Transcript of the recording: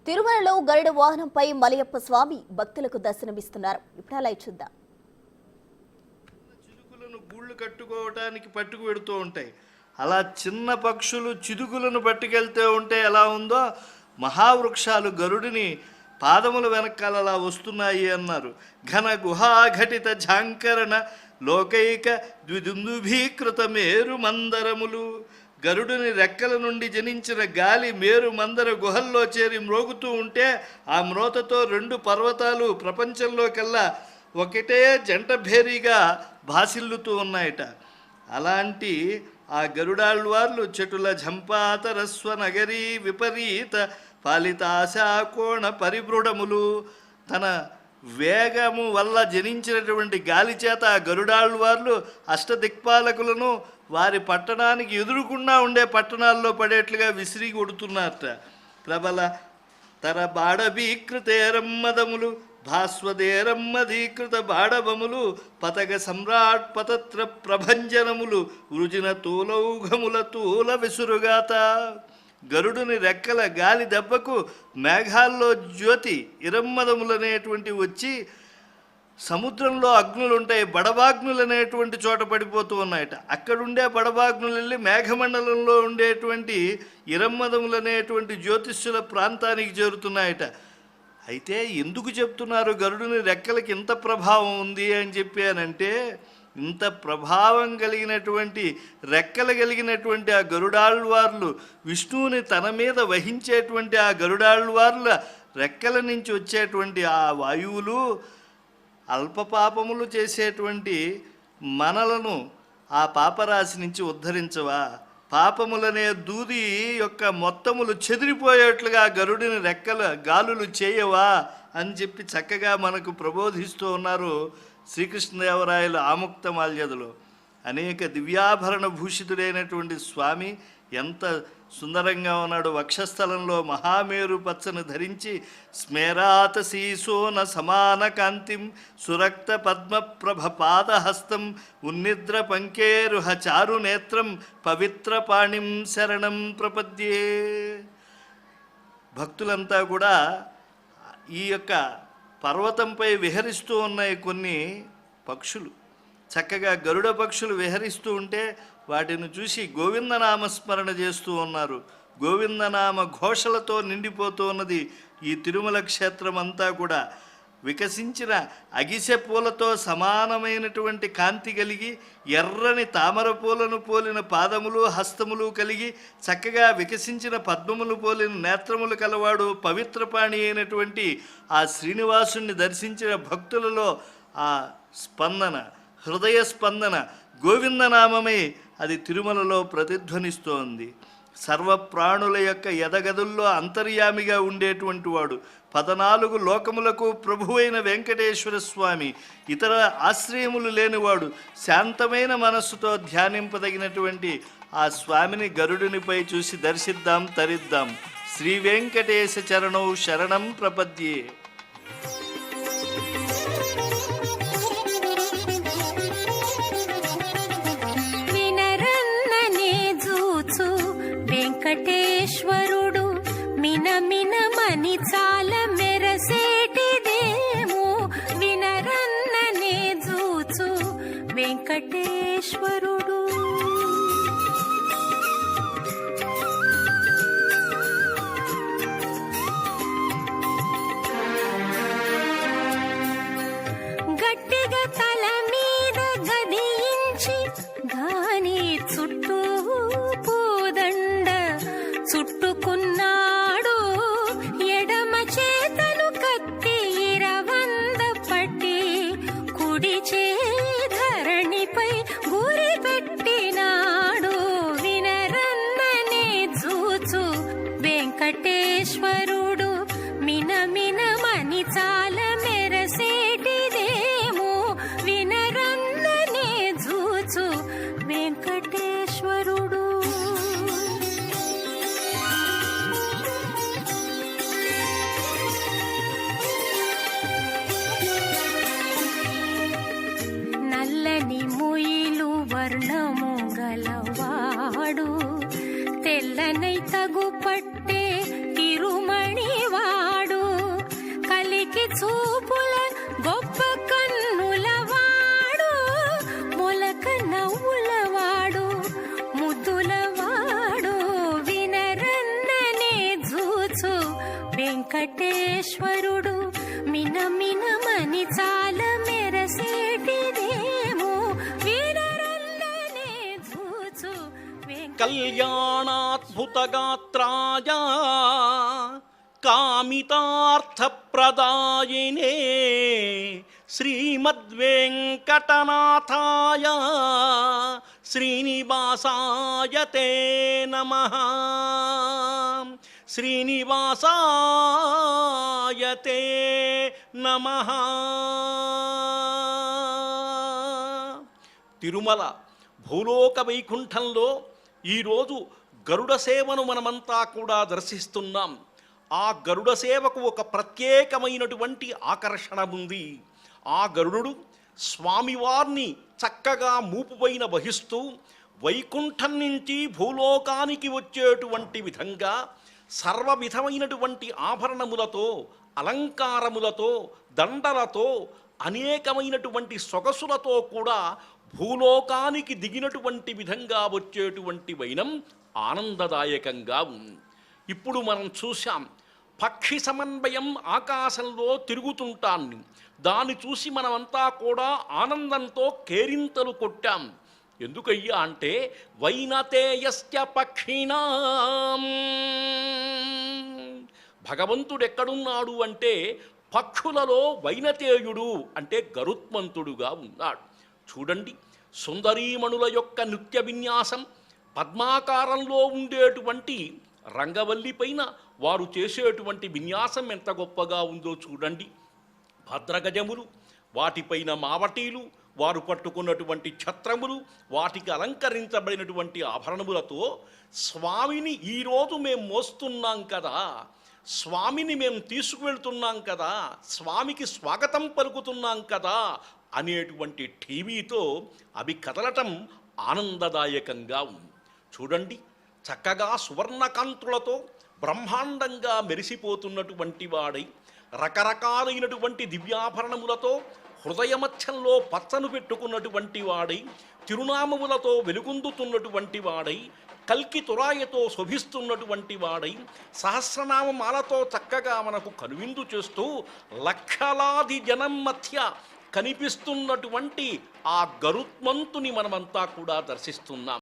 తిరుమలలో గరుడ వాహనంపై మలయప్ప స్వామి భక్తులకు దర్శనమిస్తున్నారు. ఇప్పుడు అలా చూద్దాం. చిలుకలను గూళ్ళు కట్టుకోవడానికి పట్టుకు పెడుతూ ఉంటాయి. అలా చిన్న పక్షులు చిలుకలను పట్టుకెళ్తూ ఉంటే ఎలా ఉందో మహావృక్షాలు గరుడిని పాదముల వెనకాల అలా వస్తున్నాయి అన్నారు. ఘన గుహాఘటిత ఝాంకరణ లోకైక ద్విదుందుభీకృత మేరు మందరములు. గరుడుని రెక్కల నుండి జనించిన గాలి మేరు మందర గుహల్లో చేరి మ్రోగుతూ ఉంటే ఆ మ్రోతతో రెండు పర్వతాలు ప్రపంచంలోకెల్లా ఒకటే జంట భేరీగా భాసిల్లుతూ ఉన్నాయట. అలాంటి ఆ గరుడాళ్వార్లు చెటుల ఝంపాతరస్వ నగరీ విపరీత పాలితాశాకోణ పరిబృఢములు. తన వేగము వల్ల జనించినటువంటి గాలి చేత ఆ గరుడాళ్వార్లు అష్టదిక్పాలకులను వారి పట్టణానికి ఎదురుకుండా ఉండే పట్టణాల్లో పడేట్లుగా విసిరి కొడుతున్నారట. ప్రబల తర బాడభీకృతేరమ్మదములు భాస్వదేరమ్మధీకృత బాడవములు పతక సమ్రాట్ పతత్ర ప్రభంజనములు వృజిన తూలౌఘముల తూల విసురుగాత. గరుడుని రెక్కల గాలి దెబ్బకు మేఘాల్లో జ్యోతి ఇరమ్మదములనేటువంటి వచ్చి సముద్రంలో అగ్నులు ఉంటాయి, బడబాగ్నులు అనేటువంటి చోట పడిపోతూ ఉన్నాయట. అక్కడుండే బడబాగ్నులు వెళ్ళి మేఘమండలంలో ఉండేటువంటి ఇరమ్మదములు అనేటువంటి జ్యోతిష్యుల ప్రాంతానికి చేరుతున్నాయట. అయితే ఎందుకు చెప్తున్నారు గరుడుని రెక్కలకి ఇంత ప్రభావం ఉంది అని చెప్పానంటే, ఇంత ప్రభావం కలిగినటువంటి రెక్కలు కలిగినటువంటి ఆ గరుడాళ్వార్లు విష్ణువుని తన మీద వహించేటువంటి ఆ గరుడాళ్వార్ల రెక్కల నుంచి వచ్చేటువంటి ఆ వాయువులు అల్ప పాపములు చేసేటువంటి మనలను ఆ పాపరాశి నుంచి ఉద్ధరించవా? పాపములనే దూది యొక్క మొత్తములు చెదిరిపోయేట్లుగా గరుడిని రెక్కల గాలులు చేయవా అని చెప్పి చక్కగా మనకు ప్రబోధిస్తూ ఉన్నారు శ్రీకృష్ణదేవరాయల ఆముక్తమాల్యదలో. అనేక దివ్యాభరణ భూషితుడైనటువంటి స్వామి ఎంత సుందరంగా ఉన్నాడు. వక్షస్థలంలో మహామేరు పచ్చను ధరించి స్మేరాత శీసోన సమాన కాంతిం సురక్త పద్మప్రభ పాదహస్తం ఉన్నిద్ర పంకేరుహ చారు నేత్రం పవిత్ర పాణిం శరణం ప్రపద్యే. భక్తులంతా కూడా ఈ యొక్క పర్వతంపై విహరిస్తూ ఉన్నాయి కొన్ని పక్షులు. చక్కగా గరుడ పక్షులు విహరిస్తూ ఉంటే వాటిని చూసి గోవిందనామస్మరణ చేస్తూ ఉన్నారు. గోవిందనామ ఘోషలతో నిండిపోతూ ఉన్నది ఈ తిరుమల క్షేత్రం అంతా కూడా. వికసించిన అగిసె పూలతో సమానమైనటువంటి కాంతి కలిగి ఎర్రని తామర పూలను పోలిన పాదములు హస్తములు కలిగి చక్కగా వికసించిన పద్మములు పోలిన నేత్రములు కలవాడు పవిత్రపాణి అయినటువంటి ఆ శ్రీనివాసుని దర్శించిన భక్తులలో ఆ స్పందన, హృదయ స్పందన గోవిందనామమే అది తిరుమలలో ప్రతిధ్వనిస్తోంది. సర్వప్రాణుల యొక్క ఎదగదుల్లో అంతర్యామిగా ఉండేటువంటి వాడు, 14 లోకములకు ప్రభువైన వెంకటేశ్వర స్వామి, ఇతర ఆశ్రయములు లేనివాడు, శాంతమైన మనస్సుతో ధ్యానింపదగినటువంటి ఆ స్వామిని గరుడునిపై చూసి దర్శిద్దాం, తరిద్దాం. శ్రీ వెంకటేశ చరణౌ శరణం ప్రపద్యే. వెంకటేశ్వరుడు మినమినమని చాల మెరసేటిదేమో వినరన్ననే జూచు వెంకటేశ్వరుడు. గట్టిగా తల మీద గదియించి గాని చుట్టూ చుట్టుకున్నాడు. ఎడమ చేతను కత్తి ఇరవంద పట్టి కుడి ధరణిపై గురి పెట్టినాడు. వినరన్ననే చూచు వెంకటేశ్వరుడు మినమినమని చాల మెరసేటిదేమో వినరన్ననే చూచు వెంకటేశ్వరుడు. నల్లని ముయిలు వర్ణము గలవాడు తెల్లనై తగు పట్టే తిరుమణివా వెంకటేశ్వరుడు మినమినమని చాల మెరసేటిదేమో వినరల్లనే చూచు కళ్యాణాద్భుతగాత్రాయ కామితార్థప్రదాయినే శ్రీమద్వేంకటనాథాయ శ్రీనివాసాయ తే నమః శ్రీనివాసాయ తే నమః. తిరుమల భూలోక వైకుంఠంలో ఈరోజు గరుడ సేవను మనమంతా కూడా దర్శిస్తున్నాం. ఆ గరుడ సేవకు ఒక ప్రత్యేకమైనటువంటి ఆకర్షణ ఉంది. ఆ గరుడు స్వామివారిని చక్కగా మూపుపైన వహిస్తూ వైకుంఠం నుంచి భూలోకానికి వచ్చేటువంటి విధంగా సర్వ విధమైనటువంటి ఆభరణములతో, అలంకారములతో, దండలతో, అనేకమైనటువంటి సొగసులతో కూడా భూలోకానికి దిగినటువంటి విధంగా వచ్చేటువంటి వైనం ఆనందదాయకంగా ఉంది. ఇప్పుడు మనం చూశాం, పక్షి సమన్వయం ఆకాశంలో తిరుగుతుంటాన్ని, దాన్ని చూసి మనమంతా కూడా ఆనందంతో కేరింతలు కొట్టాం. ఎందుకయ్యా అంటే వైనతేయస్య పక్షిణాం, భగవంతుడు ఎక్కడున్నాడు అంటే పక్షులలో వైనతేయుడు అంటే గరుత్మంతుడుగా ఉన్నాడు. చూడండి, సుందరీమణుల యొక్క నృత్య విన్యాసం, పద్మాకారంలో ఉండేటువంటి రంగవల్లి పైన వారు చేసేటువంటి విన్యాసం ఎంత గొప్పగా ఉందో చూడండి. భద్రగజములు, వాటిపైన మావటీలు, వారు పట్టుకున్నటువంటి ఛత్రములు, వాటికి అలంకరించబడినటువంటి ఆభరణములతో స్వామిని ఈరోజు మేము మోస్తున్నాం కదా, స్వామిని మేము తీసుకువెళ్తున్నాం కదా, స్వామికి స్వాగతం పలుకుతున్నాం కదా అనేటువంటి టీవీతో అవి కదలటం ఆనందదాయకంగా ఉంది. చూడండి, చక్కగా సువర్ణకాంతులతో బ్రహ్మాండంగా మెరిసిపోతున్నటువంటి వాడై, రకరకాలైనటువంటి దివ్యాభరణములతో హృదయమధ్యంలో పచ్చను పెట్టుకున్నటువంటి వాడై, తిరునామములతో వెలుగొందుతున్నటువంటి వాడై, కల్కి తురాయతో శోభిస్తున్నటువంటి వాడై, సహస్రనామమాలతో చక్కగా మనకు కనువిందు చేస్తూ లక్షలాది జనం మధ్య కనిపిస్తున్నటువంటి ఆ గరుత్మంతుని మనమంతా కూడా దర్శిస్తున్నాం.